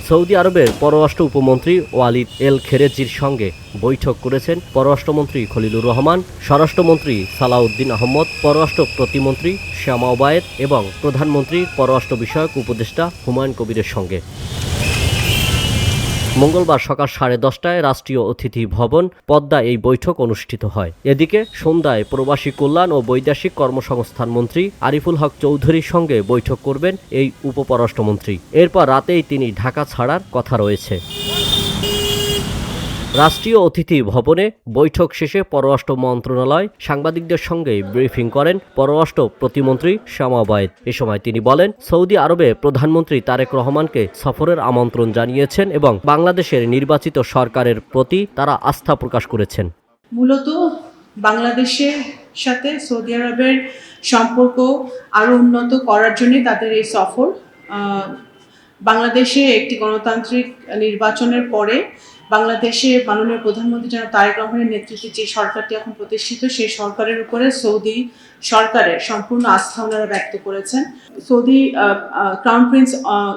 Saudi আরবের পররাষ্ট্র উপমন্ত্রী ওয়ালিদ এল খেরেজির সঙ্গে বৈঠক করেছেন পররাষ্ট্রমন্ত্রী খলিলুর রহমান, স্বরাষ্ট্রমন্ত্রী সালাউদ্দিন আহমদ, পররাষ্ট্র প্রতিমন্ত্রী শ্যামা ওবায়েদ এবং প্রধানমন্ত্রীর পররাষ্ট্র বিষয়ক উপদেষ্টা হুমায়ুন কবিরের সঙ্গে। মঙ্গলবার সকাল 10:30টায় রাষ্ট্রীয় অতিথি ভবন পদ্মা এই বৈঠক অনুষ্ঠিত হয়। এদিকে সন্ধ্যায় প্রবাসী কল্যাণ ও বৈদেশিক কর্মসংস্থান মন্ত্রী আরিফুল হক চৌধুরীর সঙ্গে বৈঠক করবেন এই উপপররাষ্ট্রমন্ত্রী। এরপর রাতেই তিনি ঢাকা ছাড়ার কথা রয়েছে। রাষ্ট্রীয় অতিথি ভবনে বৈঠক শেষে পররাষ্ট্র মন্ত্রণালয় সাংবাদিকদের সঙ্গে ব্রিফিং করেন পররাষ্ট্র প্রতিমন্ত্রী শ্যামা ওবায়েদ। এ সময় তিনি বলেন, সৌদি আরবে প্রধানমন্ত্রী তারেক রহমানকে সফরের আমন্ত্রণ জানিয়েছেন এবং বাংলাদেশের নির্বাচিত সরকারের প্রতি তারা আস্থা প্রকাশ করেছেন। মূলত বাংলাদেশের সাথে সৌদি আরবের সম্পর্ক আরও উন্নত করার জন্য তাদের এই সফর। বাংলাদেশে একটি গণতান্ত্রিক নির্বাচনের পরে বাংলাদেশে মাননীয় প্রধানমন্ত্রী জনাব তারেক রহমানের নেতৃত্বে যে সরকারটি এখন প্রতিষ্ঠিত, সেই সরকারের উপরে সৌদি সরকারের সম্পূর্ণ আস্থা ওনারা ব্যক্ত করেছেন। সৌদি ক্রাউন প্রিন্স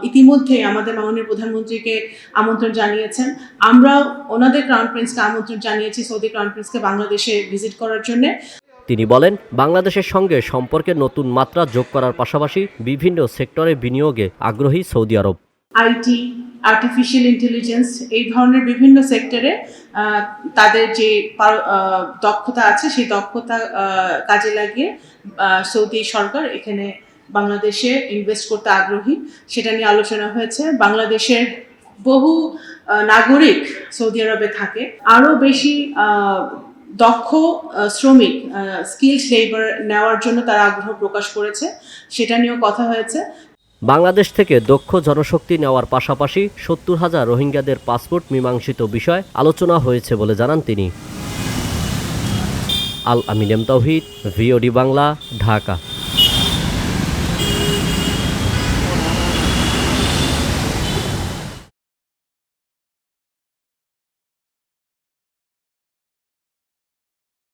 ইতিমধ্যে আমাদের মাননীয় প্রধানমন্ত্রীকে আমন্ত্রণ জানিয়েছেন। আমরা ওনাদের ক্রাউন প্রিন্সকে আমন্ত্রণ জানিয়েছি সৌদি ক্রাউন প্রিন্সকে বাংলাদেশে ভিজিট করার জন্য। তিনি বলেন, বাংলাদেশের সঙ্গে সম্পর্কের নতুন মাত্রা যোগ করার পাশাপাশি বিভিন্ন সেক্টরে বিনিয়োগে আগ্রহী Saudi Arab. IT, artificial intelligence, এই ধরনের বিভিন্ন সেক্টরে তাদের যে দক্ষতা আছে সেই দক্ষতা কাজে লাগিয়ে সৌদি সরকার এখানে বাংলাদেশে ইনভেস্ট করতে আগ্রহী, সেটা নিয়ে আলোচনা হয়েছে। বাংলাদেশের বহু নাগরিক সৌদি আরবে থাকে, আরও বেশি দক্ষ শ্রমিক, স্কিলড লেবার নেওয়ার জন্য তারা আগ্রহ প্রকাশ করেছে, সেটা নিয়েও কথা হয়েছে। বাংলাদেশ থেকে দক্ষ জনশক্তি নেওয়ার পাশাপাশি 70,000 রোহিঙ্গাদের পাসপোর্ট মীমাংসিত বিষয় আলোচনা হয়েছে বলে জানান তিনি। আল আমিন এম তাওহিদ, ভিওডি বাংলা, ঢাকা।